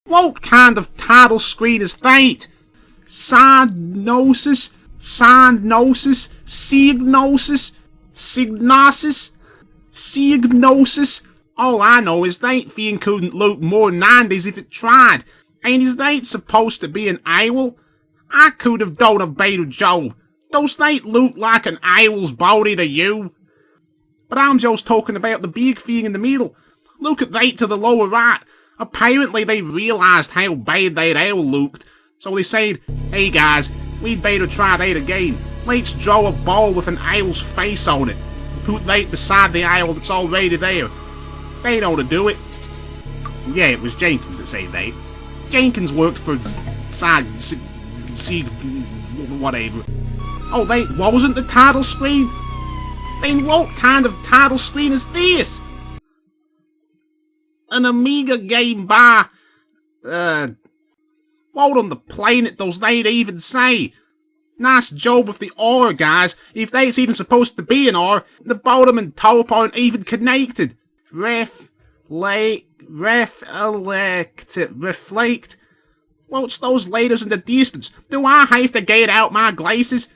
What kind of title screen is that? Synosis? Synosis? Signosis? Signosis? Signosis? All I know is that thing couldn't look more 90s if it tried. And is that supposed to be an owl? I could have done a better job. Does that look like an owl's body to you? But I'm just talking about the big thing in the middle. Look at that to the lower right. Apparently they realised how bad that owl looked. So they said, hey guys, we'd better try that again. Let's draw a ball with an owl's face on it. Put that beside the owl that's already there. They know how to do it. Yeah, it was Jenkins that said that. Jenkins worked for whatever. Oh, that wasn't the title screen? Then what kind of title screen is this? An Amiga game by... what on the planet does that even say? Nice job with the R, guys. If that's even supposed to be an R, the bottom and top aren't even connected. Reflect. What's those letters in the distance? Do I have to get out my glasses?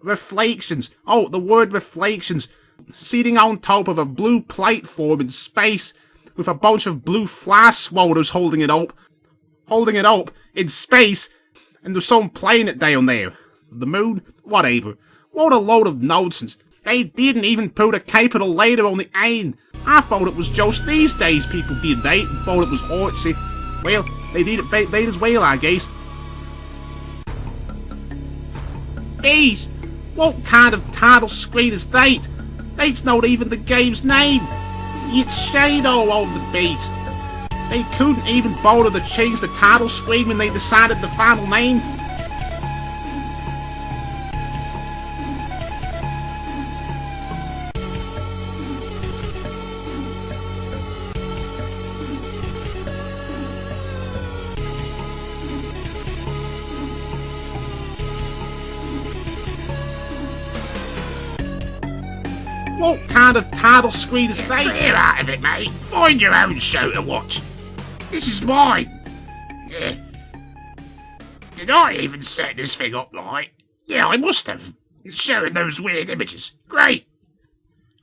Reflections. Oh, the word reflections. Sitting on top of a blue platform in space with a bunch of blue fly swatters holding it up in space, and there's some planet down there. The moon? Whatever. What a load of nonsense. They didn't even put a capital letter on the end. I thought it was just these days people did that and thought it was artsy. Well, they did it back as well, I guess. Beast! What kind of title screen is that? That's not even the game's name. It's Shadow of the Beast. They couldn't even bother to change the title screen when they decided the final name. What kind of title screen is that? Clear out of it, mate. Find your own show to watch. This is mine. Yeah. Did I even set this thing up right? Yeah, I must have. It's showing those weird images. Great.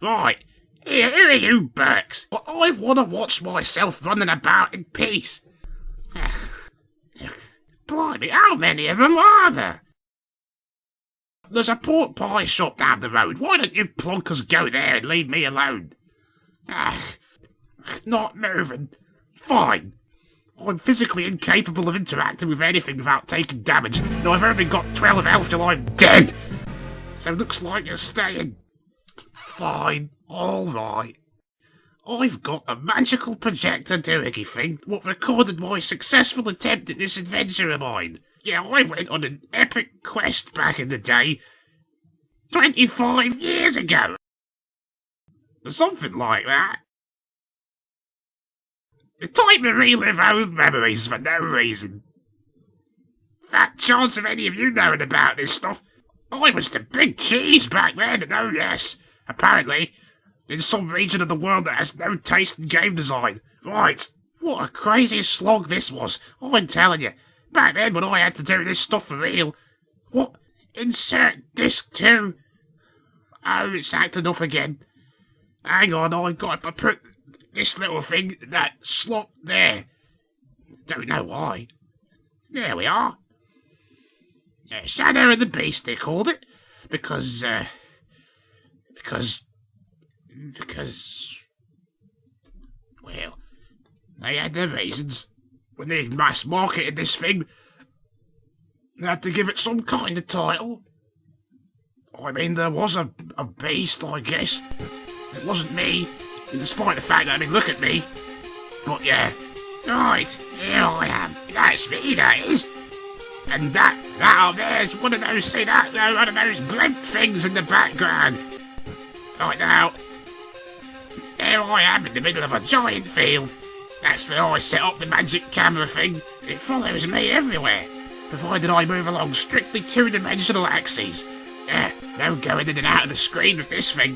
Right. Here are you, Burks. I want to watch myself running about in peace. Blimey, how many of them are there? There's a pork pie shop down the road. Why don't you plonkers go there and leave me alone? Not moving. Fine. I'm physically incapable of interacting with anything without taking damage, and I've only got 12 health till I'm dead. So looks like you're staying. Fine. Alright. I've got a magical projector doohickey thing what recorded my successful attempt at this adventure of mine. Yeah, I went on an epic quest back in the day. 25 years ago. Something like that. It's time to relive old memories for no reason. Fat chance of any of you knowing about this stuff. I was the big cheese back then, and oh yes, apparently, in some region of the world that has no taste in game design. Right, what a crazy slog this was, I'm telling you. Back then when I had to do this stuff for real. What? Insert disc 2? Oh, it's acting up again. Hang on, I've got to put this little thing in that slot there. Don't know why. There we are. Shadow of the Beast, they called it. Because, well, they had their reasons. When they mass marketed this thing, they had to give it some kind of title. I mean, there was a beast, I guess. It wasn't me, despite the fact that, I mean, look at me. But yeah, right, here I am. That's me, that is. And that up there is one of those, see that? One of those blimp things in the background. Right now, there I am in the middle of a giant field. That's where I set up the magic camera thing. It follows me everywhere, provided I move along strictly two-dimensional axes. Yeah, no going in and out of the screen with this thing.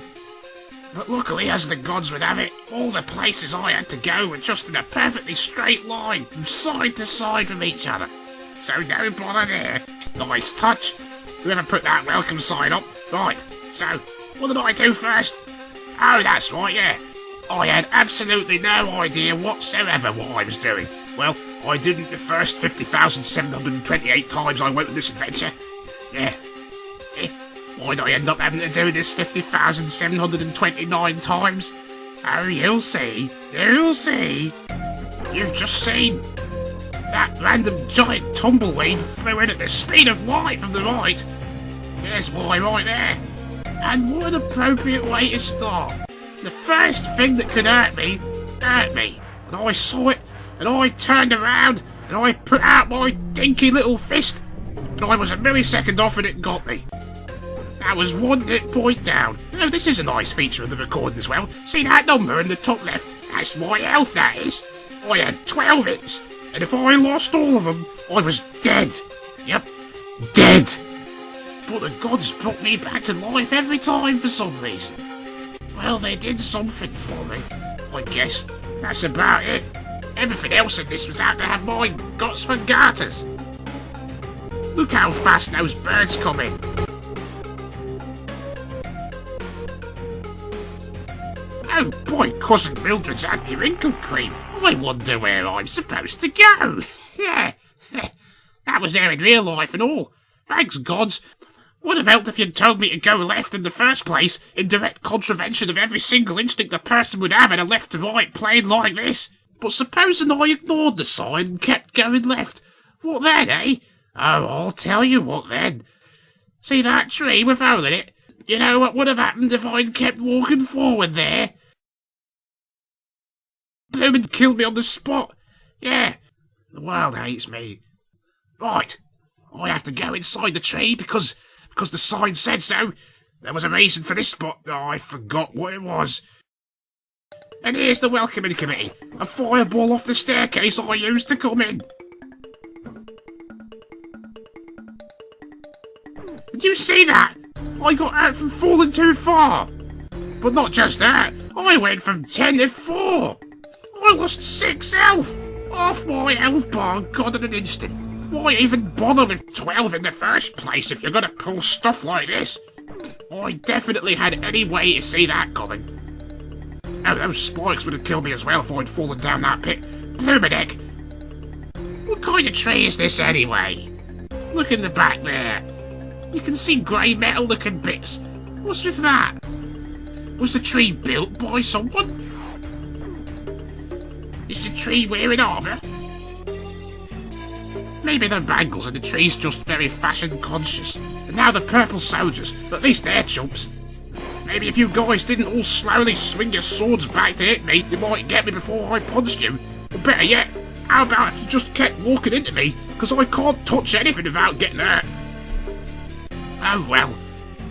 But luckily, as the gods would have it, all the places I had to go were just in a perfectly straight line, from side to side from each other. So no bother there. Nice touch. Whoever put that welcome sign up. Right, so, what did I do first? Oh, that's right, yeah. I had absolutely no idea whatsoever what I was doing. Well, I didn't the first 50,728 times I went on this adventure. Yeah. Why'd I end up having to do this 50,729 times? Oh, you'll see. You'll see. You've just seen. That random giant tumbleweed flew in at the speed of light from the right. There's why right there. And what an appropriate way to start. The first thing that could hurt me. And I saw it, and I turned around, and I put out my dinky little fist, and I was a millisecond off and it got me. That was 1 hit point down. You know, this is a nice feature of the recording as well. See that number in the top left? That's my health, that is. I had 12 hits, and if I lost all of them, I was dead. Yep, dead. But the gods brought me back to life every time for some reason. Well, they did something for me, I guess. That's about it. Everything else in this was out to have my guts for garters. Look how fast those birds come in. Oh boy, Cousin Mildred's anti-wrinkle cream. I wonder where I'm supposed to go. Yeah, that was there in real life and all. Thanks, gods. Would have helped if you'd told me to go left in the first place, in direct contravention of every single instinct a person would have in a left-to-right plane like this. But supposing I ignored the sign and kept going left, what then, eh? Oh, I'll tell you what then. See that tree with hole in it? You know what would have happened if I'd kept walking forward there? Bloomin' killed me on the spot. Yeah, the world hates me. Right, I have to go inside the tree because the sign said so. There was a reason for this spot. Oh, I forgot what it was. And here's the welcoming committee. A fireball off the staircase I used to come in. Did you see that? I got hurt from falling too far. But not just that. I went from 10 to 4. I lost 6 health. Half my health bar gone in an instant. Why even bother with 12 in the first place if you're gonna pull stuff like this? I definitely had any way to see that coming. Oh, those spikes would have killed me as well if I'd fallen down that pit. Bloomin' heck. What kind of tree is this anyway? Look in the back there. You can see grey metal looking bits. What's with that? Was the tree built by someone? Is the tree wearing armour? Maybe the bangles and the tree's just very fashion conscious. And now the purple soldiers, at least they're chumps. Maybe if you guys didn't all slowly swing your swords back to hit me, you might get me before I punched you. Or better yet, how about if you just kept walking into me, because I can't touch anything without getting hurt. Oh well,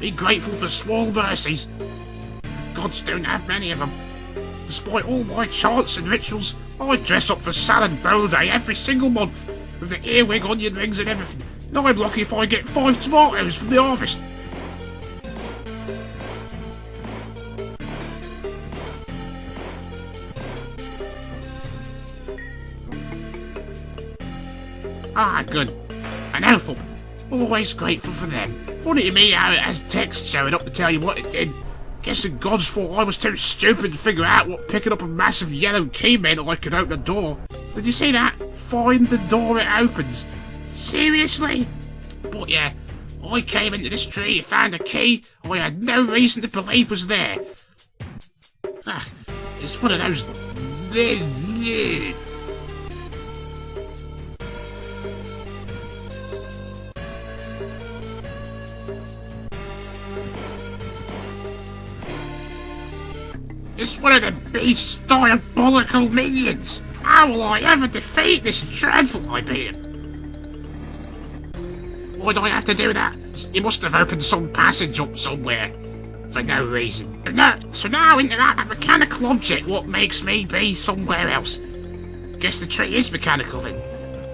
be grateful for small mercies. Gods don't have many of them. Despite all my chants and rituals, I dress up for Salad Bowl Day every single month, with the earwig, onion rings and everything. And I'm lucky if I get 5 tomatoes from the harvest. Ah, good. An elf. Always grateful for them. Funny to me how it has text showing up to tell you what it did. Guess the gods thought I was too stupid to figure out what picking up a massive yellow key meant I could open a door. Did you see that? Find the door it opens. Seriously? But yeah, I came into this tree and found a key I had no reason to believe was there. Ah, it's one of those... It's one of the beast's diabolical minions! How will I ever defeat this dreadful idea? Why'd I have to do that? He must have opened some passage up somewhere. For no reason. So now into that mechanical object what makes me be somewhere else. Guess the tree is mechanical then.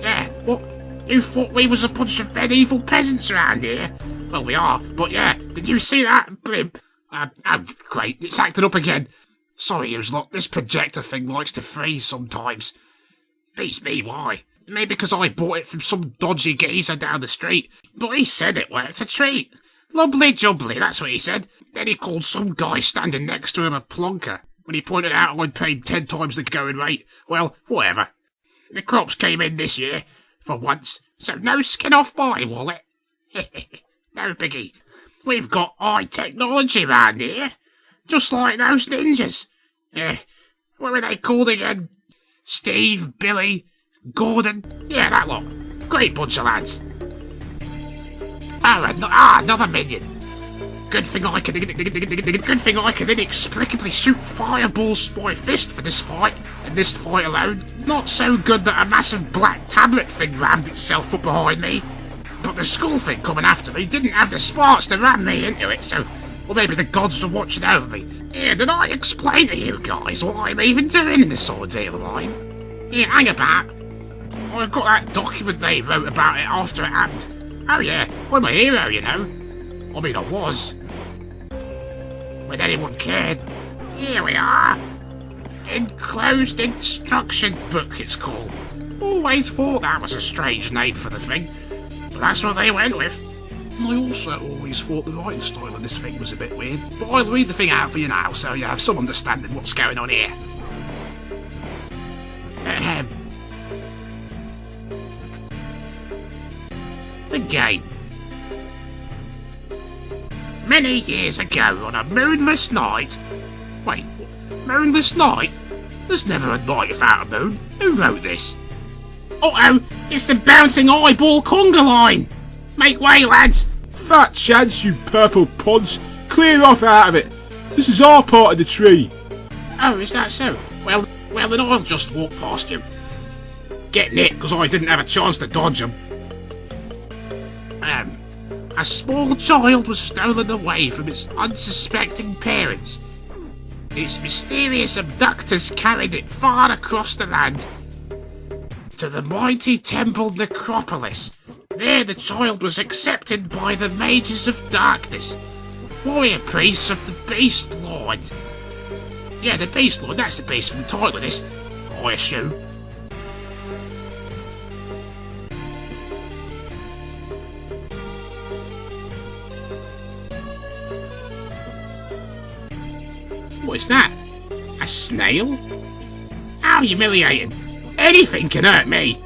Yeah, what? You thought we was a bunch of medieval peasants around here? Well, we are, but yeah, did you see that blimp? Oh, great, it's acting up again. Sorry, yous lot, this projector thing likes to freeze sometimes. Beats me why. Maybe because I bought it from some dodgy geezer down the street. But he said it worked a treat. Lubbly jubbly, that's what he said. Then he called some guy standing next to him a plonker when he pointed out I'd paid 10 times the going rate. Well, whatever. The crops came in this year, for once, so no skin off my wallet. No biggie. We've got high technology round here. Just like those ninjas. What were they called again? Steve, Billy, Gordon. Yeah, that lot. Great bunch of lads. Another minion. Good thing I can inexplicably shoot fireballs with my fist for this fight, and this fight alone. Not so good that a massive black tablet thing rammed itself up behind me. But the school thing coming after me didn't have the smarts to ram me into it, so... Or maybe the gods were watching over me. Here, did I explain to you guys what I'm even doing in this ordeal of mine? Here, hang about. I've got that document they wrote about it after it happened. Oh yeah, I'm a hero, you know. I mean, I was. When anyone cared. Here we are. Enclosed instruction book, it's called. Always thought that was a strange name for the thing. But that's what they went with. I also always thought the writing style of this thing was a bit weird. But I'll read the thing out for you now, so you have some understanding what's going on here. Ahem. The game. Many years ago, on a moonless night... Wait, moonless night? There's never a night without a moon. Who wrote this? Uh-oh, it's the bouncing eyeball conga line! Make way, lads! Fat chance, you purple pods. Clear off out of it. This is our part of the tree. Oh, is that so? Well, then I'll just walk past you. Getting it, because I didn't have a chance to dodge them. A small child was stolen away from its unsuspecting parents. Its mysterious abductors carried it far across the land to the mighty temple necropolis. There the child was accepted by the mages of darkness, warrior priests of the Beast Lord. Yeah, the Beast Lord, that's the beast from the title of this, I assume. What is that? A snail? How humiliating. Anything can hurt me.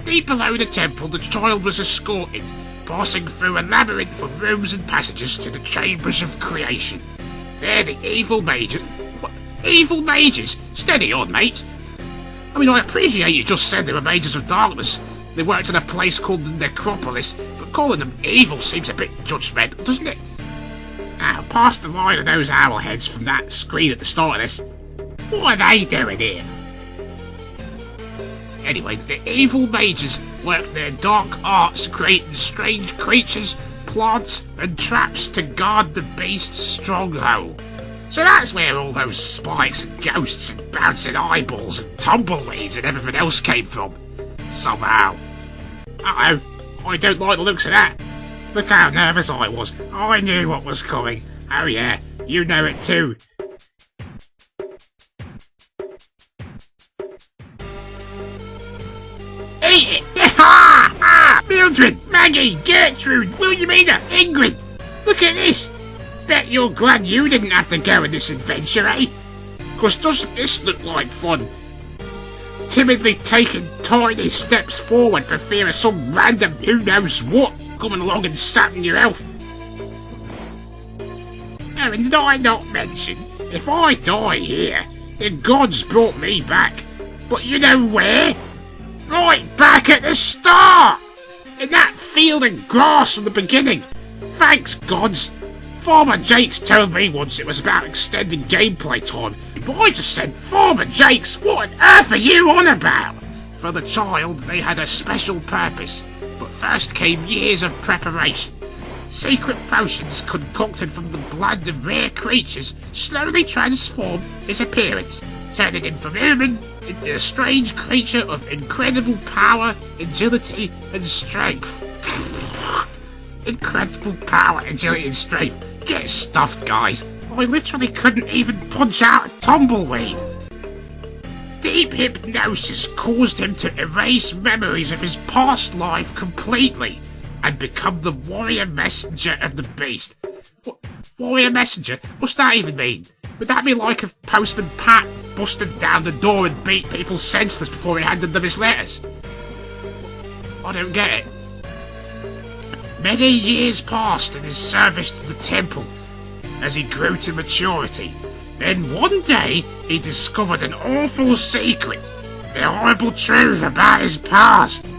Deep below the temple, the child was escorted, passing through a labyrinth of rooms and passages to the chambers of creation. There the evil mages... What? Evil mages? Steady on, mate. I mean, I appreciate you just said they were mages of darkness. They worked in a place called the Necropolis, but calling them evil seems a bit judgmental, doesn't it? Now, past the line of those owl heads from that screen at the start of this. What are they doing here? Anyway, the evil mages work their dark arts creating strange creatures, plants, and traps to guard the beast's stronghold. So that's where all those spikes and ghosts and bouncing eyeballs and tumbleweeds and everything else came from. Somehow. Uh-oh, I don't like the looks of that. Look how nervous I was. I knew what was coming. Oh yeah, you know it too. Eat it! Mildred, Maggie, Gertrude, Williamina, Ingrid! Look at this! Bet you're glad you didn't have to go on this adventure, eh? 'Cause doesn't this look like fun? Timidly taking tiny steps forward for fear of some random who knows what coming along and sapping your health. Oh, and did I not mention, if I die here, the gods brought me back. But you know where? Right back at the start! In that field and grass from the beginning. Thanks, gods. Farmer Jakes told me once it was about extending gameplay time, but I just said, Farmer Jakes, what on earth are you on about? For the child, they had a special purpose, but first came years of preparation. Secret potions concocted from the blood of rare creatures slowly transformed his appearance, turning him from human into a strange creature of incredible power, agility, and strength. Incredible power, agility, and strength. Get stuffed, guys. I literally couldn't even punch out a tumbleweed. Deep hypnosis caused him to erase memories of his past life completely and become the warrior messenger of the beast. Warrior messenger? What's that even mean? Would that be like if Postman Pat busted down the door and beat people senseless before he handed them his letters? I don't get it. Many years passed in his service to the temple as he grew to maturity. Then one day he discovered an awful secret, the horrible truth about his past.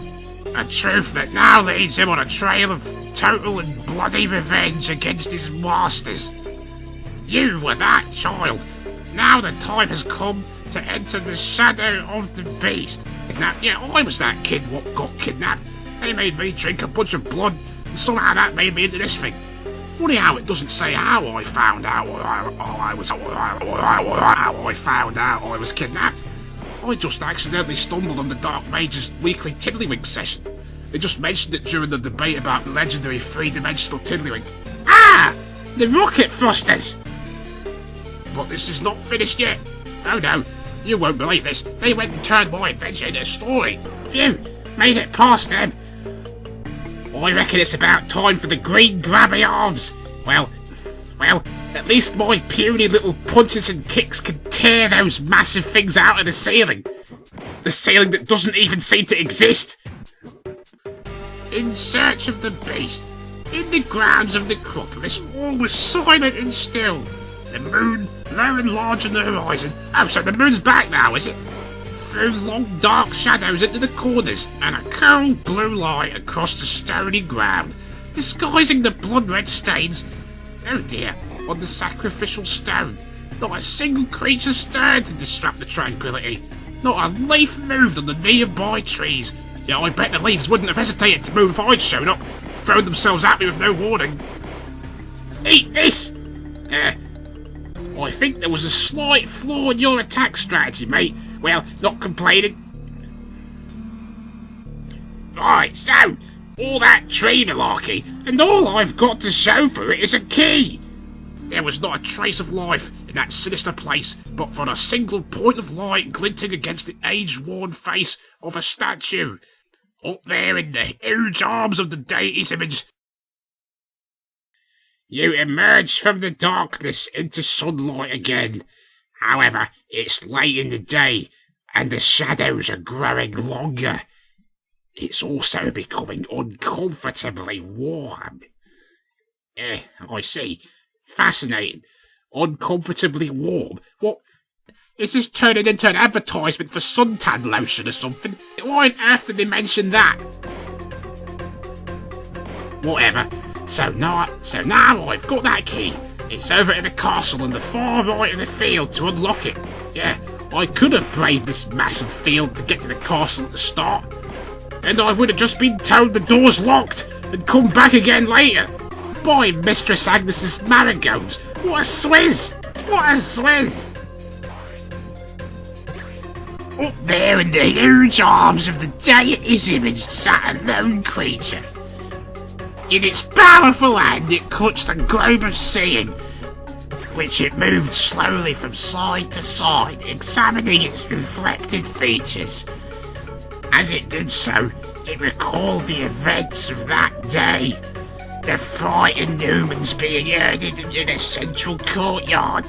A truth that now leads him on a trail of total and bloody revenge against his masters. You were that child. Now the time has come to enter the shadow of the beast. Kidnapped? Yeah, I was that kid what got kidnapped. They made me drink a bunch of blood, and somehow that made me into this thing. Funny how it doesn't say how I found out I was kidnapped. I just accidentally stumbled on the Dark Mage's weekly Tiddlywink session. They just mentioned it during the debate about the legendary three-dimensional Tiddlywink. Ah! The Rocket Thrusters! But this is not finished yet. Oh no, you won't believe this. They went and turned my adventure into a story. Phew, made it past them. I reckon it's about time for the green grabby arms. Well, at least my puny little punches and kicks can tear those massive things out of the ceiling. The ceiling that doesn't even seem to exist. In search of the beast, in the grounds of the Necropolis, all was silent and still. The moon, low and large on the horizon. Oh, so the moon's back now, is it? Threw long dark shadows into the corners and a cold blue light across the stony ground, disguising the blood-red stains. Oh dear, on the sacrificial stone. Not a single creature stirred to disrupt the tranquility. Not a leaf moved on the nearby trees. Yeah, I bet the leaves wouldn't have hesitated to move if I'd shown up, thrown themselves at me with no warning. Eat this! I think there was a slight flaw in your attack strategy, mate. Well, not complaining. Right, so, all that tree malarkey, and all I've got to show for it is a key. There was not a trace of life in that sinister place, but for a single point of light glinting against the age-worn face of a statue. Up there in the huge arms of the deity's image. You emerge from the darkness into sunlight again. However, it's late in the day, and the shadows are growing longer. It's also becoming uncomfortably warm. I see. Fascinating. Uncomfortably warm? What? Is this turning into an advertisement for suntan lotion or something? Why on earth did they mention that? Whatever. So now I've got that key. It's over in the castle on the far right of the field to unlock it. Yeah, I could have braved this massive field to get to the castle at the start. And I would have just been told the door's locked and come back again later. By Mistress Agnes's marigolds. What a swizz! What a swizz! Up there in the huge arms of the deity's image sat a lone creature. In its powerful hand it clutched the globe of seeing, which it moved slowly from side to side, examining its reflected features. As it did so, it recalled the events of that day. The frightened humans being herded into the central courtyard.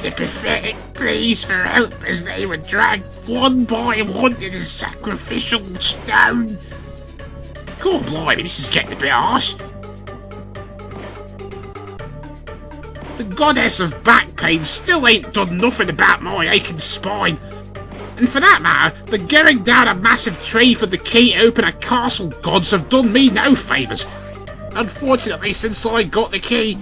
The pathetic pleas for help as they were dragged one by one to the sacrificial stone. God blimey, this is getting a bit harsh. The goddess of back pain still ain't done nothing about my aching spine. And for that matter, the going down a massive tree for the key to open a castle gods have done me no favours. Unfortunately, since I got the key,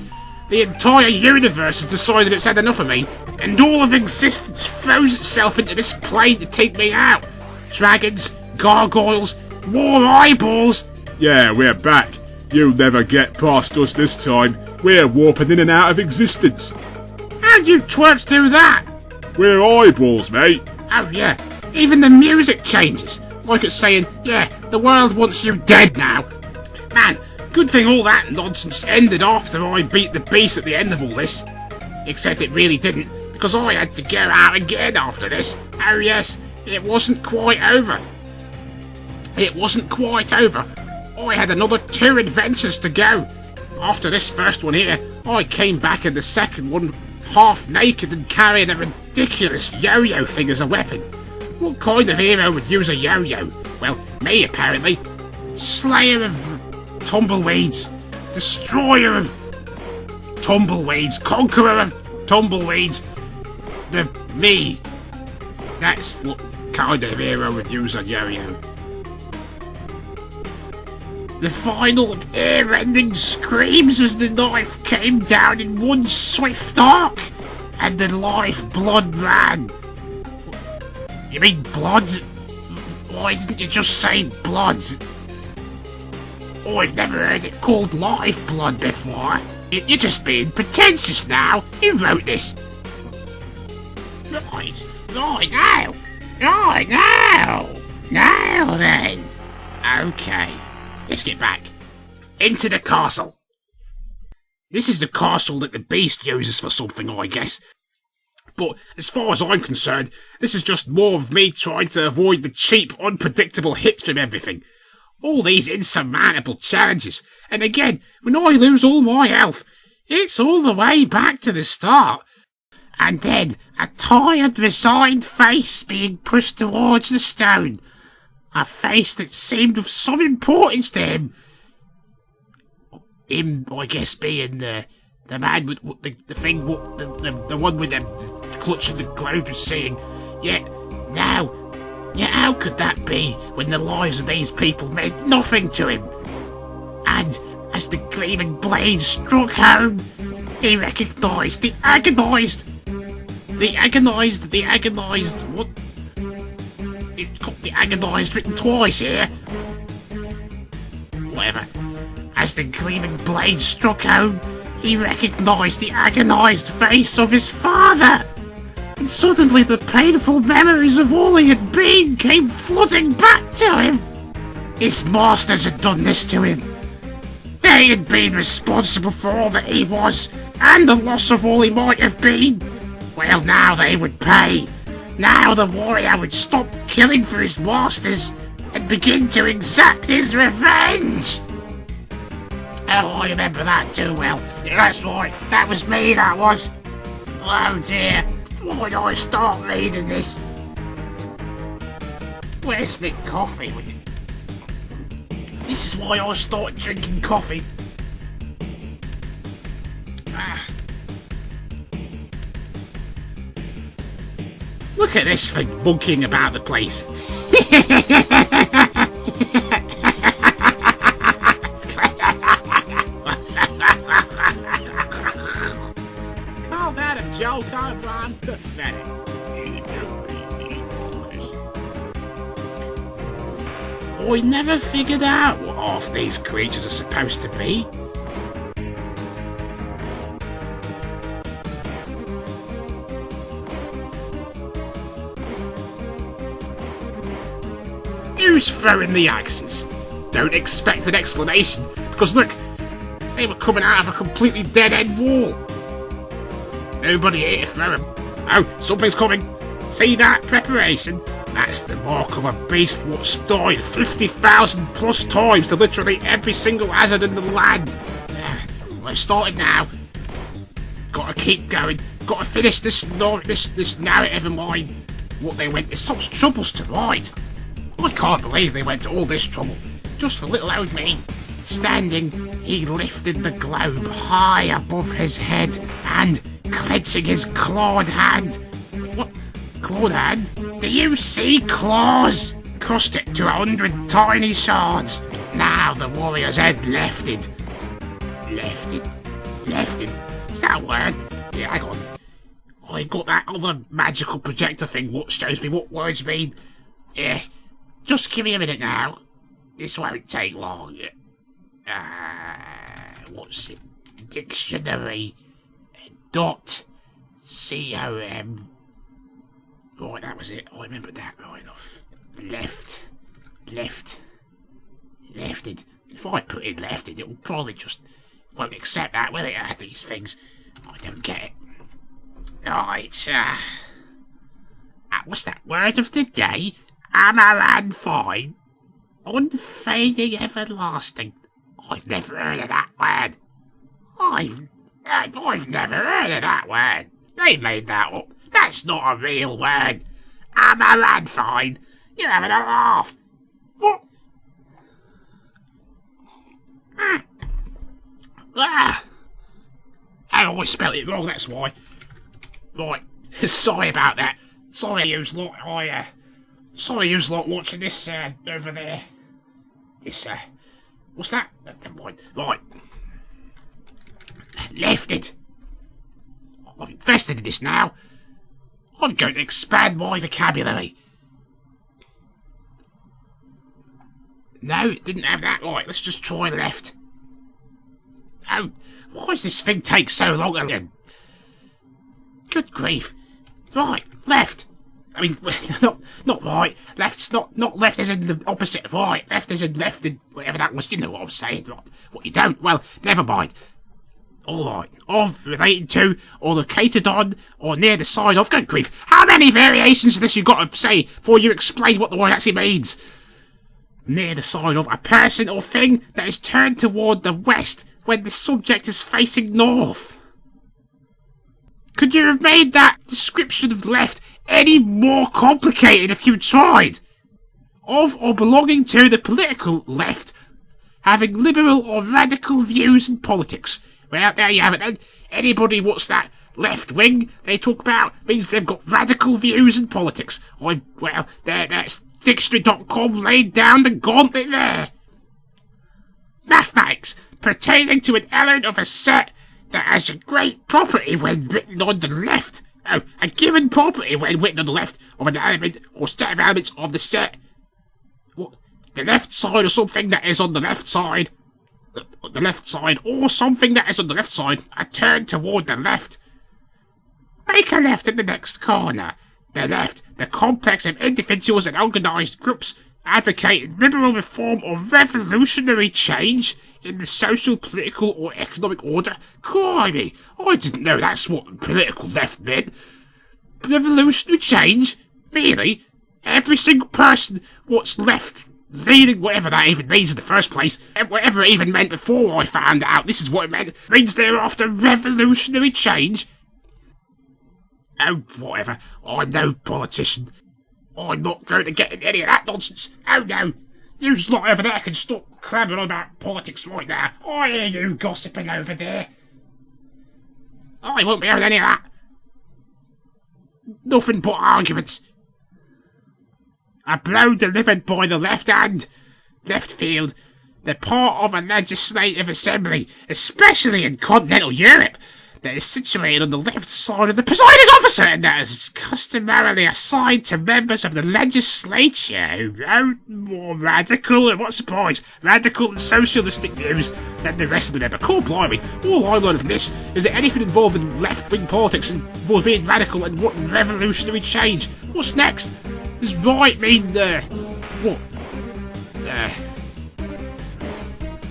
the entire universe has decided it's had enough of me, and all of existence throws itself into this plane to take me out. Dragons, gargoyles, more eyeballs. Yeah, we're back. You'll never get past us this time. We're warping in and out of existence. How'd you twerps do that? We're eyeballs, mate. Oh yeah, even the music changes. Like it's saying, yeah, the world wants you dead now. Man, Good thing all that nonsense ended after I beat the beast at the end of all this. Except it really didn't, because I had to go out again after this. Oh yes, it wasn't quite over. It wasn't quite over. I had another 2 adventures to go. After this first one here, I came back in the second one half naked and carrying a ridiculous yo-yo thing as a weapon. What kind of hero would use a yo-yo? Well, me apparently. Slayer of tumbleweeds, destroyer of tumbleweeds, conqueror of tumbleweeds. Me. That's what kind of hero would use a yo-yo. The final ear-rending screams as the knife came down in one swift arc, and the live blood ran. You mean blood? Why didn't you just say blood? Oh, I've never heard it called live blood before. You're just being pretentious now. Who wrote this? Right now then. Okay. Let's get back into the castle. This is the castle that the beast uses for something, I guess. But as far as I'm concerned, this is just more of me trying to avoid the cheap, unpredictable hits from everything. All these insurmountable challenges. And again, when I lose all my health, it's all the way back to the start. And then a tired, resigned face being pushed towards the stone. A face that seemed of some importance to him. Him, I guess, being the man with the thing, the one with the clutching the globe and saying, how could that be when the lives of these people meant nothing to him? And as the gleaming blade struck home, he recognised the agonised, what? It's got the agonised written twice here. Whatever. As the gleaming blade struck home, he recognised the agonised face of his father. And suddenly the painful memories of all he had been came flooding back to him. His masters had done this to him. They had been responsible for all that he was, and the loss of all he might have been. Well, now they would pay. Now the warrior would stop killing for his masters and begin to exact his revenge. Oh, I remember that too well. Yeah, that's right, that was me, that was. Oh dear, why did I start reading this? Where's my coffee? This is why I started drinking coffee. Look at this thing monkeying about the place. Call that a joke, Aarbron? Pathetic. I never figured out what half these creatures are supposed to be. Who's throwing the axes? Don't expect an explanation, because look, they were coming out of a completely dead-end wall. Nobody here to throw them. Oh, something's coming. See that preparation? That's the mark of a beast what's died 50,000 plus times to literally every single hazard in the land. I've started now. Gotta keep going. Gotta finish this narrative of mine. What they went to such troubles to write. I can't believe they went to all this trouble just for little old me. Standing, he lifted the globe high above his head and, clenching his clawed hand... What? Clawed hand? Do you see claws? Crushed it to 100 tiny shards. Now the warrior's head lifted. Lifted? Is that a word? Yeah, hang on. I got that other magical projector thing what shows me what words mean. Yeah. Just give me a minute now. This won't take long. What's it? Dictionary. .com. Right, that was it. I remembered that right enough. Lifted. If I put in lefted, it'll probably just won't accept that, will it? These things. I don't get it. Right, what's that word of the day? Amaranth fine. Unfading everlasting. I've never heard of that word. I've never heard of that word. They made that up. That's not a real word. Amaranth fine. You're having a laugh. What? Ah! I always spell it wrong, that's why. Right, sorry about that. Sorry yous lot, sorry yous lot watching this, over there. This, what's that? Never mind. Right. Lefted. I'm invested in this now. I'm going to expand my vocabulary. No, it didn't have that. Right, let's just try left. Oh, why does this thing take so long again? Good grief. Right, left. I mean, not right. Left's not left as in the opposite of right. Left as in left and whatever that was. You know what I'm saying. What you don't? Well, never mind. Alright. Of, related to, or located on, or near the side of. Good grief. How many variations of this you got to say before you explain what the word actually means? Near the side of a person or thing that is turned toward the west when the subject is facing north. Could you have made that description of left any more complicated if you tried? Of or belonging to the political left, having liberal or radical views in politics. Well, there you have it then. Anybody what's that left wing they talk about means they've got radical views in politics. Well, that's dictionary.com laid down the gauntlet there. Mathematics, pertaining to an element of a set that has a great property when written on the left. Oh, a given property when written on the left of an element or set of elements of the set. What? The left side or something that is on the left side. The left side or something that is on the left side. A turn toward the left. Make a left in the next corner. The left, the complex of individuals and organised groups advocating liberal reform or revolutionary change in the social, political or economic order. Crimey, I didn't know that's what political left meant. Revolutionary change? Really? Every single person what's left leaning, whatever that even means in the first place, whatever it even meant before I found out this is what it meant, means they're after revolutionary change? Oh, whatever. I'm no politician. I'm not going to get in any of that nonsense. Oh no. You lot over there can stop clambering on about politics right now. I hear you gossiping over there. I won't be having any of that. Nothing but arguments. A blow delivered by the left hand. Left field. They're part of a legislative assembly, especially in continental Europe, that is situated on the left side of the presiding officer, and that is customarily assigned to members of the legislature who own more radical, and what surprise, radical and socialistic views than the rest of the member. Cool blimey, all I learned from this is that anything involved in left-wing politics involves being radical and wanting revolutionary change. What's next? Does right mean, what?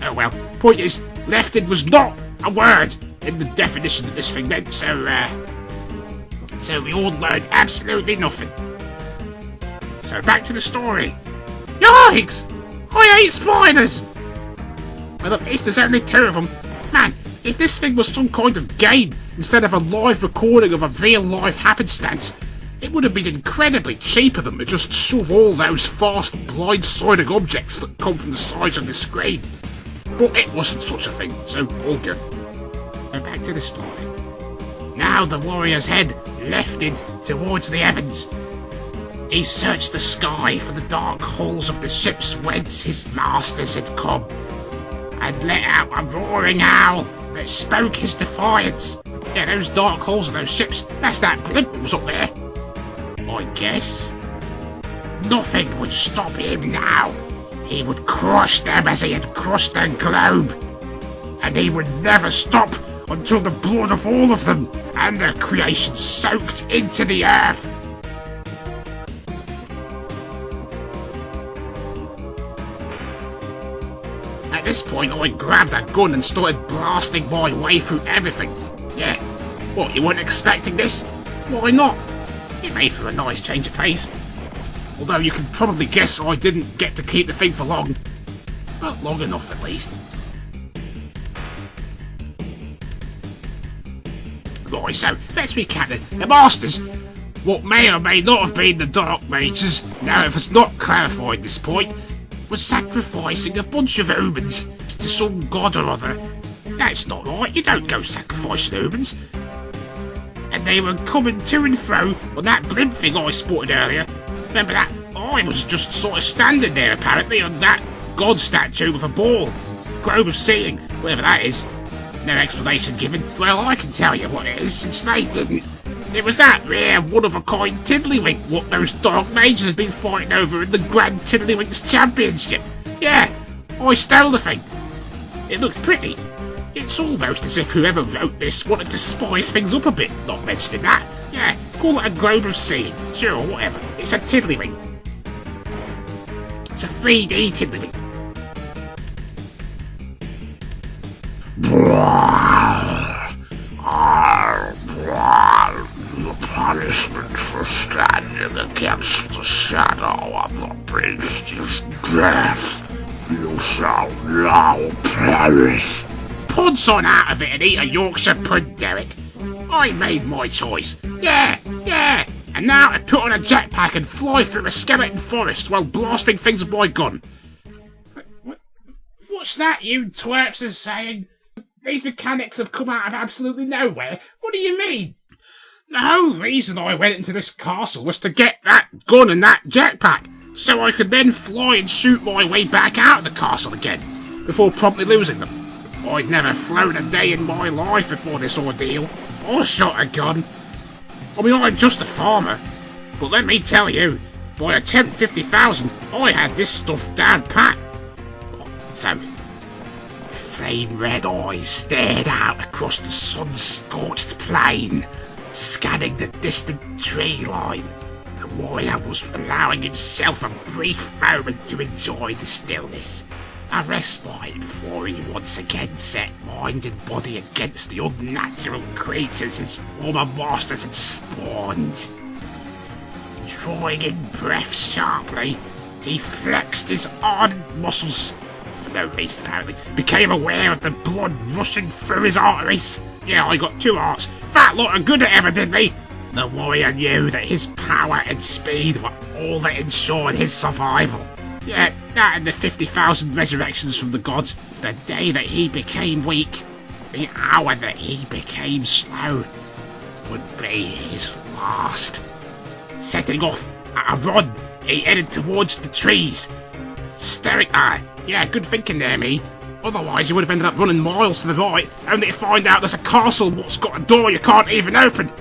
Oh well, point is, lefted was not a word in the definition that this thing meant, so we all learned absolutely nothing. So back to the story. Yikes! I hate spiders! Well, at least there's only 2 of them. Man, if this thing was some kind of game instead of a live recording of a real-life happenstance, it would have been incredibly cheap of them to just shove all those fast, blindsiding objects that come from the sides of the screen. But it wasn't such a thing, so all good. Back to the story. Now the warrior's head lifted towards the heavens. He searched the sky for the dark hulls of the ships whence his masters had come, and let out a roaring howl that spoke his defiance. Yeah, those dark hulls of those ships, that's that blimp that was up there. I guess. Nothing would stop him now. He would crush them as he had crushed the globe. And he would never stop until the blood of all of them and their creation soaked into the earth. At this point, I grabbed a gun and started blasting my way through everything. Yeah. What, you weren't expecting this? Why not? It made for a nice change of pace. Although you can probably guess I didn't get to keep the thing for long. Well, long enough at least. Right, so let's recap then. The Masters, what may or may not have been the Dark Mages, now if it's not clarified at this point, was sacrificing a bunch of humans to some god or other. That's not right, you don't go sacrificing humans. And they were coming to and fro on that blimp thing I spotted earlier. Remember that? I was just sort of standing there apparently on that god statue with a ball. Globe of seeing, whatever that is. No explanation given. Well, I can tell you what it is, since they didn't. It was that rare one-of-a-kind tiddlywink what those Dark Mages had been fighting over in the Grand Tiddlywinks Championship. Yeah, I stole the thing. It looked pretty. It's almost as if whoever wrote this wanted to spice things up a bit, not mentioning that. Yeah, call it a globe of seeing. Sure, whatever. It's a tiddlywink. It's a 3D tiddlywink. The punishment for standing against the shadow of the beast is death. You shall now perish. Puds on out of it and eat a Yorkshire pudding, Derek. I made my choice. Yeah. And now I put on a jetpack and fly through a skeleton forest while blasting things with my gun. What's that you twerps are saying? These mechanics have come out of absolutely nowhere. What do you mean? The whole reason I went into this castle was to get that gun and that jetpack, so I could then fly and shoot my way back out of the castle again, before promptly losing them. I'd never flown a day in my life before this ordeal, or shot a gun. I mean, I'm just a farmer, but let me tell you, by attempt 50,000, I had this stuff down pat. So, flame-red eyes stared out across the sun-scorched plain, scanning the distant tree line. The warrior was allowing himself a brief moment to enjoy the stillness, a respite before he once again set mind and body against the unnatural creatures his former masters had spawned. Drawing in breath sharply, he flexed his ardent muscles, for no reason apparently, became aware of the blood rushing through his arteries. Yeah, I got 2 hearts. That lot are good at evidently. The warrior knew that his power and speed were all that ensured his survival. Yeah, that and the 50,000 resurrections from the gods, the day that he became weak, the hour that he became slow, would be his last. Setting off at a run, he headed towards the trees. Staring, yeah, good thinking there, me. Otherwise you would have ended up running miles to the right, only to find out there's a castle what's got a door you can't even open.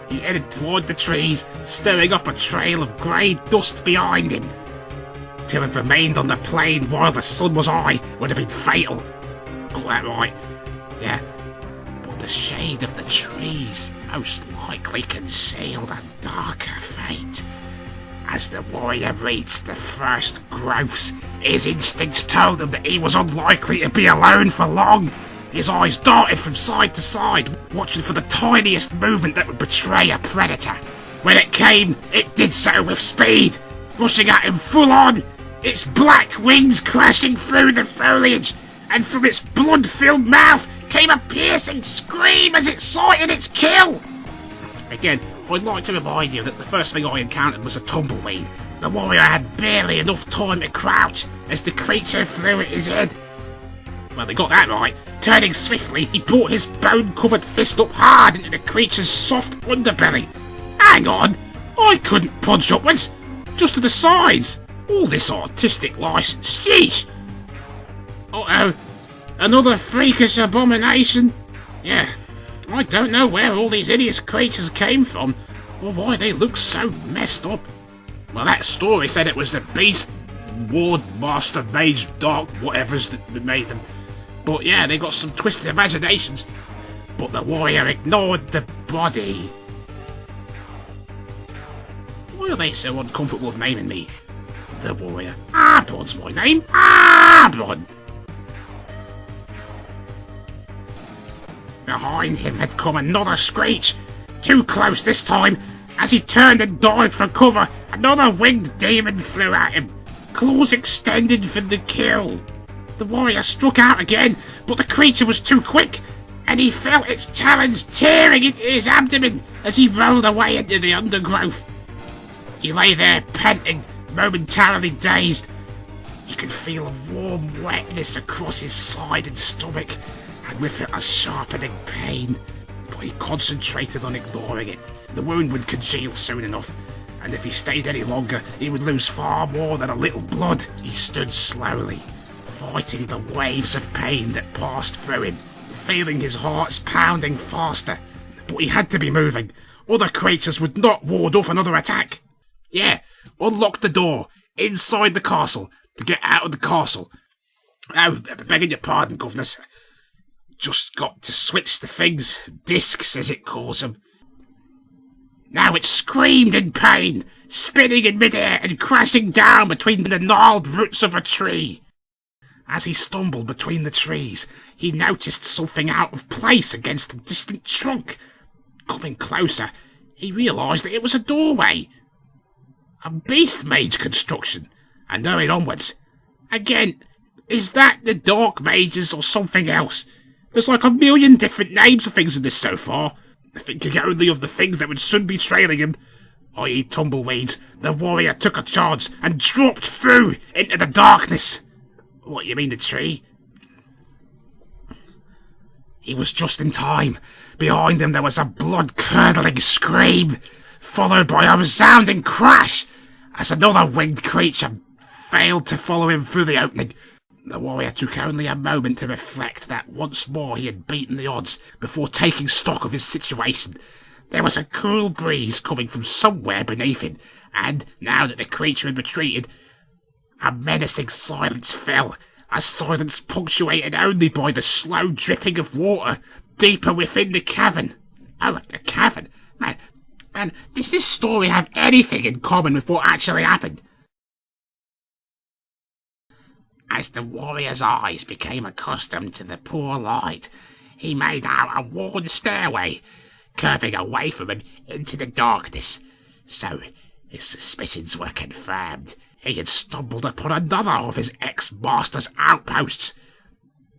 He headed toward the trees, stirring up a trail of grey dust behind him. To have remained on the plain while the sun was high would have been fatal. Got that right? Yeah. But the shade of the trees most likely concealed a darker fate. As the warrior reached the first growths, his instincts told him that he was unlikely to be alone for long. His eyes darted from side to side, watching for the tiniest movement that would betray a predator. When it came, it did so with speed, rushing at him full on, its black wings crashing through the foliage, and from its blood-filled mouth came a piercing scream as it sighted its kill. Again, I'd like to remind you that the first thing I encountered was a tumbleweed. The warrior had barely enough time to crouch as the creature flew at his head. Well, they got that right. Turning swiftly, he brought his bone-covered fist up hard into the creature's soft underbelly. Hang on, I couldn't punch upwards, just to the sides. All this artistic license, sheesh. Uh-oh, another freakish abomination. Yeah, I don't know where all these hideous creatures came from, or why they look so messed up. Well, that story said it was the beast, ward, master, mage, dark, whatevers that made them. But yeah, they got some twisted imaginations. But the warrior ignored the body. Why are they so uncomfortable with naming me? The warrior. Aarbron's my name. Aarbron. Behind him had come another screech. Too close this time. As he turned and dived for cover, another winged demon flew at him, claws extended for the kill. The warrior struck out again, but the creature was too quick, and he felt its talons tearing into his abdomen as he rolled away into the undergrowth. He lay there panting, momentarily dazed. He could feel a warm wetness across his side and stomach, and with it a sharpening pain, but he concentrated on ignoring it. The wound would congeal soon enough, and if he stayed any longer, he would lose far more than a little blood. He stood slowly, fighting the waves of pain that passed through him, feeling his heart's pounding faster. But he had to be moving. Other creatures would not ward off another attack. Yeah, unlock the door inside the castle to get out of the castle. Oh, begging your pardon, governors. Just got to switch the things, discs as it calls them. Now it screamed in pain, spinning in midair and crashing down between the gnarled roots of a tree. As he stumbled between the trees, he noticed something out of place against a distant trunk. Coming closer, he realised that it was a doorway. A beast mage construction, and hurried onwards. Again, is that the dark mages or something else? There's like a million different names for things in this so far. Thinking only of the things that would soon be trailing him, i.e. tumbleweeds, the warrior took a chance and dropped through into the darkness. What, you mean the tree? He was just in time. Behind him there was a blood-curdling scream, followed by a resounding crash, as another winged creature failed to follow him through the opening. The warrior took only a moment to reflect that once more he had beaten the odds before taking stock of his situation. There was a cool breeze coming from somewhere beneath him, and, now that the creature had retreated, a menacing silence fell, a silence punctuated only by the slow dripping of water deeper within the cavern. Oh, the cavern? Man, does this story have anything in common with what actually happened? As the warrior's eyes became accustomed to the poor light, he made out a worn stairway, curving away from him into the darkness. So his suspicions were confirmed. He had stumbled upon another of his ex-master's outposts.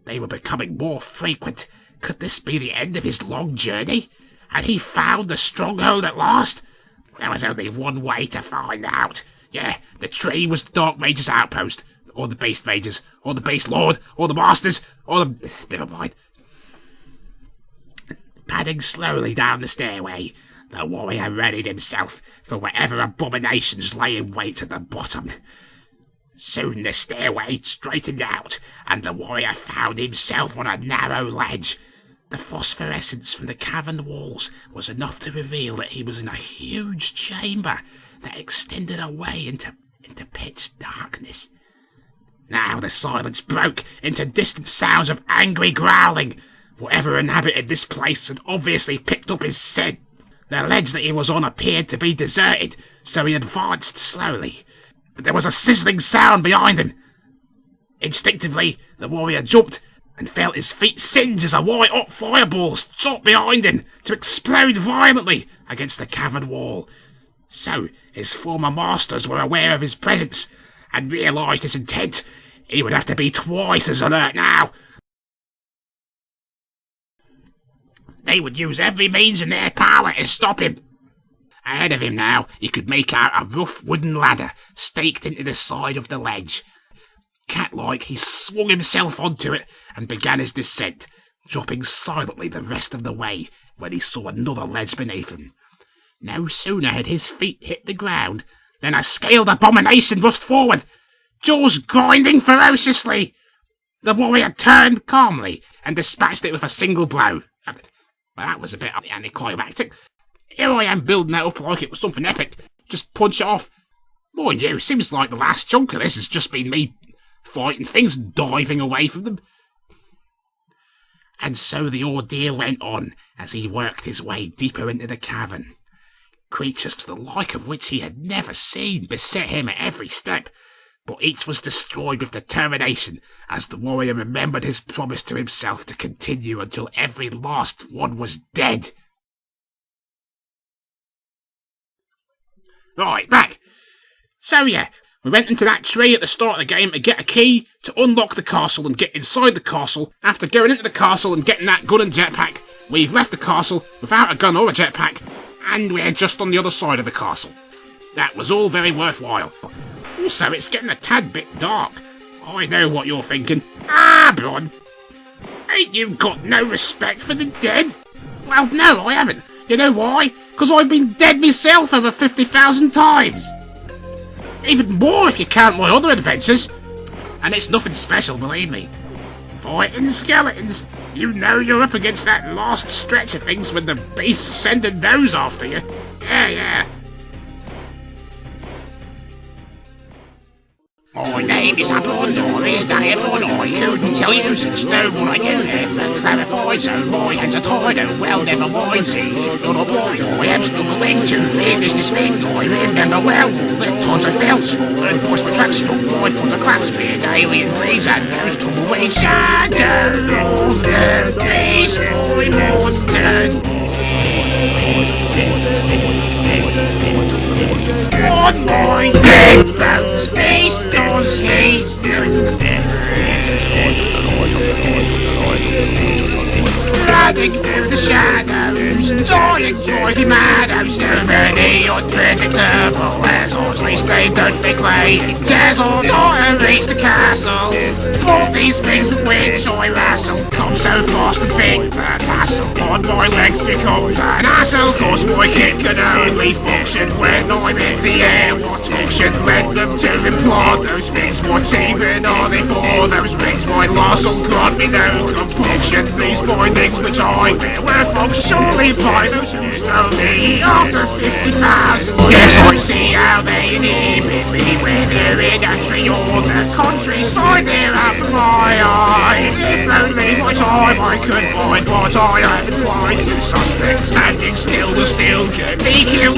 They were becoming more frequent. Could this be the end of his long journey? Had he found the stronghold at last? There was only one way to find out. Yeah, the tree was the Dark Mage's outpost, or the Beast Mages, or the Beast Lord, or the Masters, or the... Never mind. Padding slowly down the stairway, the warrior readied himself for whatever abominations lay in wait at the bottom. Soon the stairway straightened out, and the warrior found himself on a narrow ledge. The phosphorescence from the cavern walls was enough to reveal that he was in a huge chamber that extended away into pitch darkness. Now the silence broke into distant sounds of angry growling. Whatever inhabited this place had obviously picked up his scent. The ledge that he was on appeared to be deserted, so he advanced slowly. But there was a sizzling sound behind him. Instinctively, the warrior jumped and felt his feet singe as a white-hot fireball shot behind him to explode violently against the cavern wall. So his former masters were aware of his presence and realised his intent. He would have to be twice as alert now. They would use every means in their power to stop him. Ahead of him now, he could make out a rough wooden ladder staked into the side of the ledge. Cat-like, he swung himself onto it and began his descent, dropping silently the rest of the way when he saw another ledge beneath him. No sooner had his feet hit the ground than a scaled abomination rushed forward, jaws grinding ferociously. The warrior turned calmly and dispatched it with a single blow. Well, that was a bit anticlimactic. Here I am building that up like it was something epic. Just punch it off. Mind you, seems like the last chunk of this has just been me fighting things and diving away from them. And so the ordeal went on as he worked his way deeper into the cavern. Creatures to the like of which he had never seen beset him at every step. but each was destroyed with determination as the warrior remembered his promise to himself to continue until every last one was dead. Right, back. So yeah, we went into that tree at the start of the game to get a key to unlock the castle and get inside the castle. After going into the castle and getting that gun and jetpack, we've left the castle without a gun or a jetpack, and we're just on the other side of the castle. That was all very worthwhile. Also, it's getting a tad bit dark. I know what you're thinking. Aarbron! Ain't you got no respect for the dead? Well, no, I haven't. You know why? Because I've been dead myself over 50,000 times. Even more if you count my other adventures. And it's nothing special, believe me. Fighting skeletons. You know you're up against that last stretch of things when the beast's sending those after you. Yeah. My name is Aarbron, or is that Aarbron? I couldn't tell you since no one I knew ever clarified, so my hands are tied, oh well, never mind, see, if you're not blind, I am struggling to finish this thing, I remember well all the times I fell, small and voiced my traps, struck by photographs with alien breeds and those tumbleweed shadow of the beast, I wanted. On my dead bones face does he running through the shadows, dying, driving mad, oh so many unpredictable assholes, at least they don't make way, dazzle, not reach the castle, but these things with which I wrestle, come so fast and think that hassle on my legs becomes an hassle, cause my kick can only function when I'm in the air, what function led them to implant those things, what even are they for, those rings my loss will grant me no compunction, these bindings which I fear were functionally by those who stole me after 50,000 deaths. I see how they inhibit me when they're in a tree or the countryside, they're out for my eye. If only my time I could find what I am inclined to suspect, standing still will still get me killed.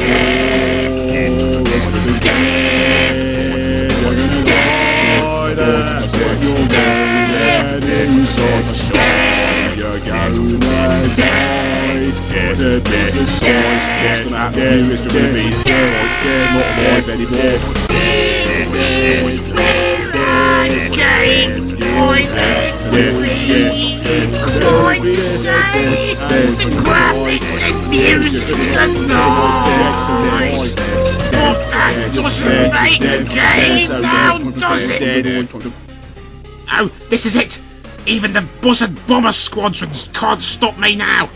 Get a bit of size, what's gonna happen here is you're gonna be dead, not alive anymore. This game, I'm going to say the graphics and music are nice, but that doesn't make the game now, does it? Oh, this is it! Even the buzzard bomber squadrons can't stop me now!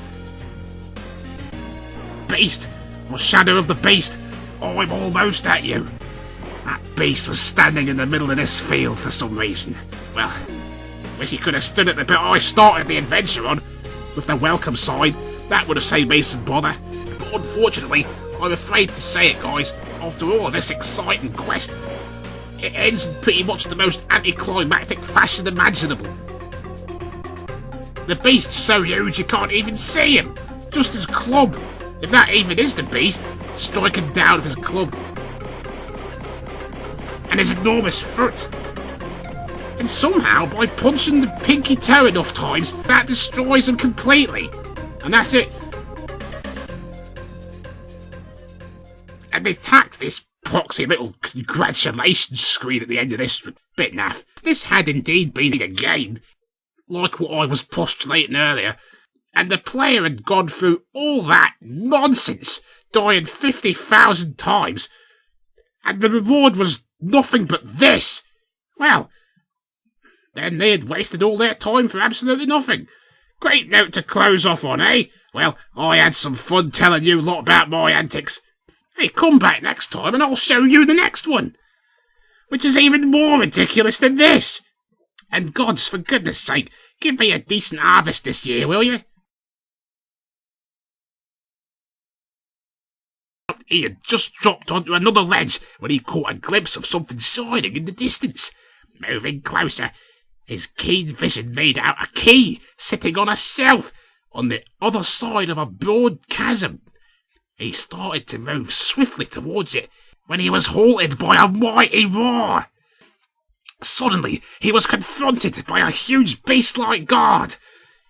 Beast, or shadow of the beast, I'm almost at you. That beast was standing in the middle of this field for some reason. Well, wish he could have stood at the bit I started the adventure on. With the welcome sign, that would have saved me some bother. But unfortunately, I'm afraid to say it, guys, after all of this exciting quest, it ends in pretty much the most anticlimactic fashion imaginable. The beast's so huge you can't even see him, just his club. If that even is the beast, striking down with his club. And his enormous foot. And somehow, by punching the pinky toe enough times, that destroys him completely. And that's it. And they tacked this proxy little congratulations screen at the end of this. Bit naff. If this had indeed been a game, like what I was postulating earlier, and the player had gone through all that nonsense, dying 50,000 times, and the reward was nothing but this, well, then they had wasted all their time for absolutely nothing. Great note to close off on, eh? Well, I had some fun telling you a lot about my antics. Hey, come back next time and I'll show you the next one, which is even more ridiculous than this. And gods, for goodness sake, give me a decent harvest this year, will you? He had just dropped onto another ledge when he caught a glimpse of something shining in the distance. Moving closer, his keen vision made out a key sitting on a shelf on the other side of a broad chasm. He started to move swiftly towards it when he was halted by a mighty roar. Suddenly, he was confronted by a huge beast-like guard.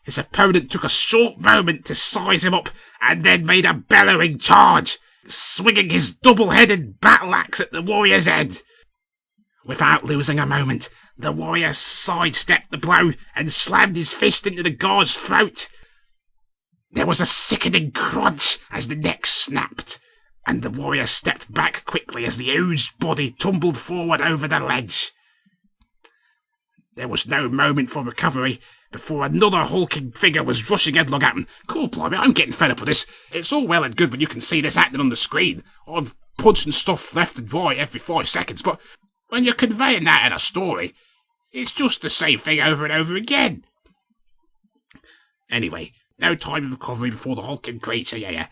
His opponent took a short moment to size him up and then made a bellowing charge, swinging his double-headed battle axe at the warrior's head. Without losing a moment, the warrior sidestepped the blow and slammed his fist into the guard's throat. There was a sickening crunch as the neck snapped, and the warrior stepped back quickly as the huge body tumbled forward over the ledge. There was no moment for recovery before another hulking figure was rushing headlong at him. Cool, bloimey, I'm getting fed up with this. It's all well and good when you can see this acting on the screen. I'm punching stuff left and right every 5 seconds, but when you're conveying that in a story, it's just the same thing over and over again. Anyway, no time of recovery before the hulking creature, yeah.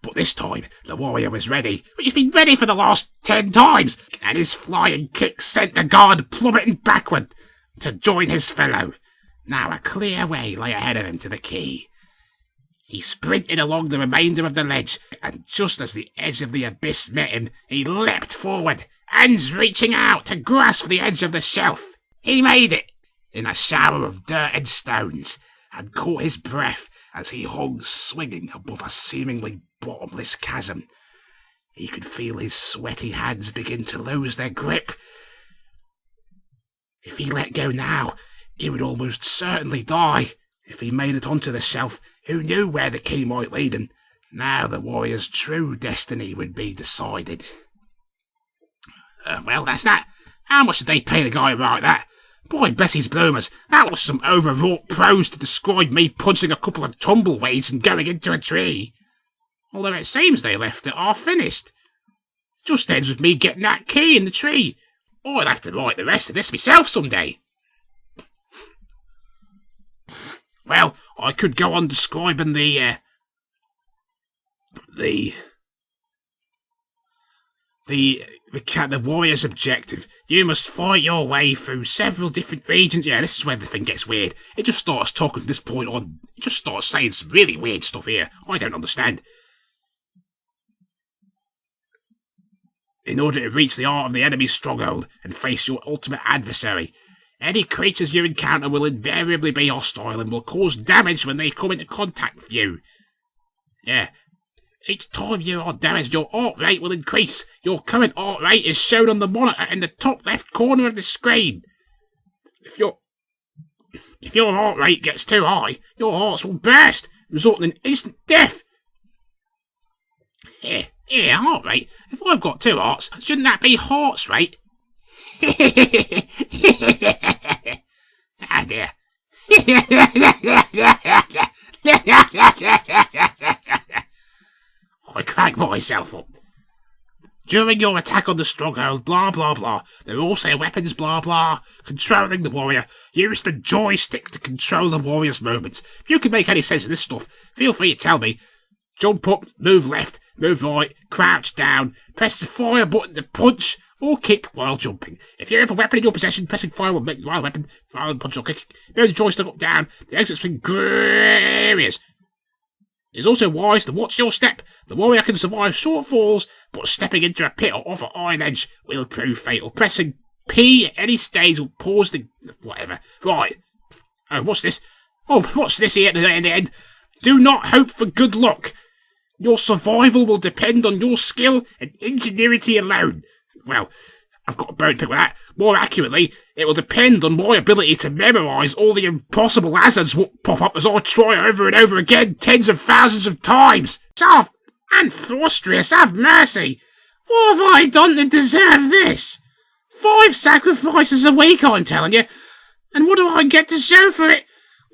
But this time, the warrior was ready. He's been ready for the last 10 times, and his flying kick sent the guard plummeting backward to join his fellow. Now a clear way lay ahead of him to the key. He sprinted along the remainder of the ledge, and just as the edge of the abyss met him, he leapt forward, hands reaching out to grasp the edge of the shelf. He made it, in a shower of dirt and stones, and caught his breath as he hung swinging above a seemingly bottomless chasm. He could feel his sweaty hands begin to lose their grip. If he let go now, he would almost certainly die. If he made it onto the shelf, who knew where the key might lead him? Now the warrior's true destiny would be decided. Well, that's that. How much did they pay the guy about that? Boy, bless his bloomers, that was some overwrought prose to describe me punching a couple of tumbleweeds and going into a tree. Although it seems they left it half finished. Just ends with me getting that key in the tree. I'll have to write the rest of this myself someday. Well, I could go on describing the warrior's objective. You must fight your way through several different regions. Yeah, this is where the thing gets weird. It just starts talking from this point on. It just starts saying some really weird stuff here. I don't understand. In order to reach the heart of the enemy's stronghold and face your ultimate adversary, any creatures you encounter will invariably be hostile and will cause damage when they come into contact with you. Yeah. Each time you are damaged, your heart rate will increase. Your current heart rate is shown on the monitor in the top left corner of the screen. If your heart rate gets too high, your hearts will burst, resulting in instant death. Here, heart rate. If I've got 2 hearts, shouldn't that be hearts rate? Ah, dear. I crack myself up. During your attack on the stronghold, blah blah blah, there are also weapons, blah blah. Controlling the warrior, use the joystick to control the warrior's movements. If you can make any sense of this stuff, feel free to tell me. Jump up, move left, move right, crouch down, press the fire button to punch or kick while jumping. If you have a weapon in your possession, pressing fire will make the weapon rather than punch or kick. Move the joystick up down, the exit swing grey areas. It is also wise to watch your step. The warrior can survive short falls, but stepping into a pit or off an iron edge will prove fatal. Pressing P at any stage will pause the... whatever. Right. Oh, what's this? Oh, what's this here at the end? Do not hope for good luck. Your survival will depend on your skill and ingenuity alone. Well, I've got a bone to pick with that. More accurately, it will depend on my ability to memorise all the impossible hazards that pop up as I try over and over again tens of thousands of times. Soft and frustrous, have mercy. What have I done to deserve this? 5 sacrifices a week, I'm telling you. And what do I get to show for it?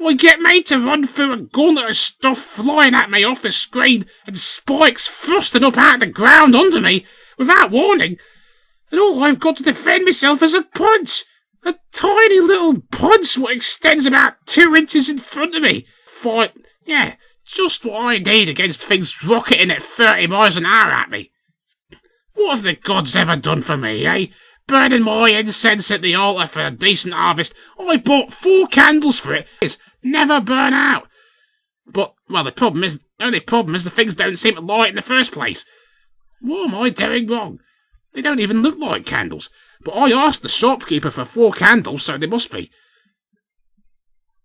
I get made to run through a gauntlet of stuff flying at me off the screen and spikes thrusting up out of the ground under me without warning. And all I've got to defend myself is a punch. A tiny little punch what extends about 2 inches in front of me. Fight, yeah, just what I need against things rocketing at 30 miles an hour at me. What have the gods ever done for me, eh? Burning my incense at the altar for a decent harvest. I bought 4 candles for it. It's never burn out. But, well, the only problem is the things don't seem to light in the first place. What am I doing wrong? They don't even look like candles. but I asked the shopkeeper for 4 candles, so they must be.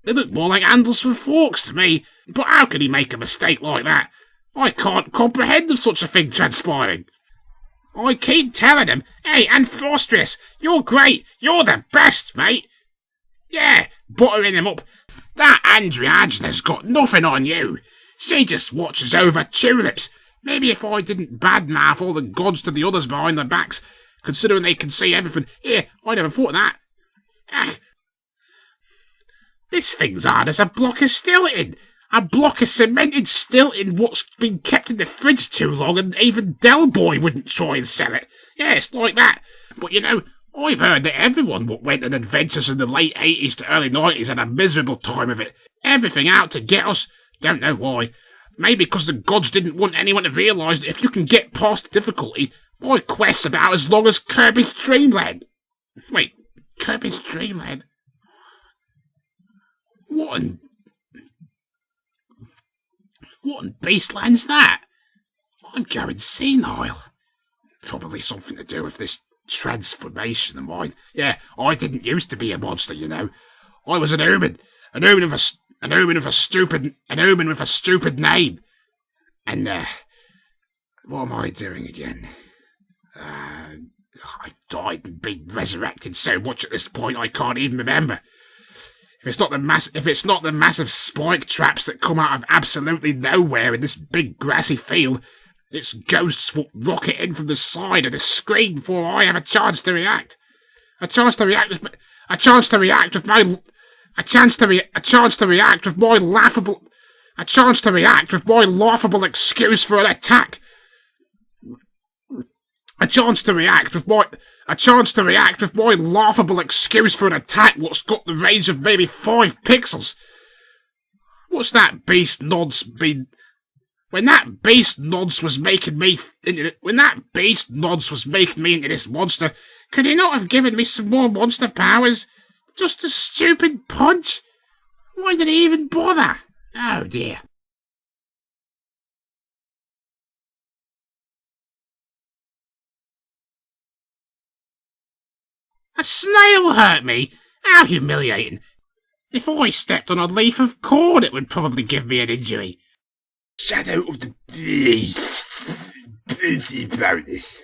They look more like handles for forks to me, but how could he make a mistake like that? I can't comprehend of such a thing transpiring. I keep telling him, hey, Anthrostrius, you're great, you're the best, mate. Yeah, buttering him up. That Andriagena's got nothing on you. She just watches over tulips. Maybe if I didn't badmouth all the gods to the others behind their backs, considering they can see everything. Here, I never thought of that. This thing's hard as a block of stilton. A block of cemented stilton what's been kept in the fridge too long, and even Del Boy wouldn't try and sell it. Yeah, it's like that. But you know, I've heard that everyone what went on adventures in the late 80s to early 90s had a miserable time of it. Everything out to get us. Don't know why. Maybe because the gods didn't want anyone to realise that if you can get past the difficulty, my quest's about as long as Kirby's Dream Land. Wait, Kirby's Dream Land? What in Beastland's that? I'm going senile. Probably something to do with this transformation of mine. Yeah, I didn't used to be a monster, you know. I was an omen with a stupid name. And what am I doing again? I died and been resurrected so much at this point I can't even remember. If it's not the massive spike traps that come out of absolutely nowhere in this big grassy field, it's ghosts will rocket in from the side of the screen before I have a chance to react. A chance to react with my laughable excuse for an attack. A chance to react with my laughable excuse for an attack what's got the range of maybe 5 pixels. What's that beast nonce been? When that beast nonce was making me into this monster, could he not have given me some more monster powers? Just a stupid punch? Why did he even bother? Oh dear. A snail hurt me? How humiliating. If I stepped on a leaf of corn, it would probably give me an injury. Shadow of the Beast. Bonus.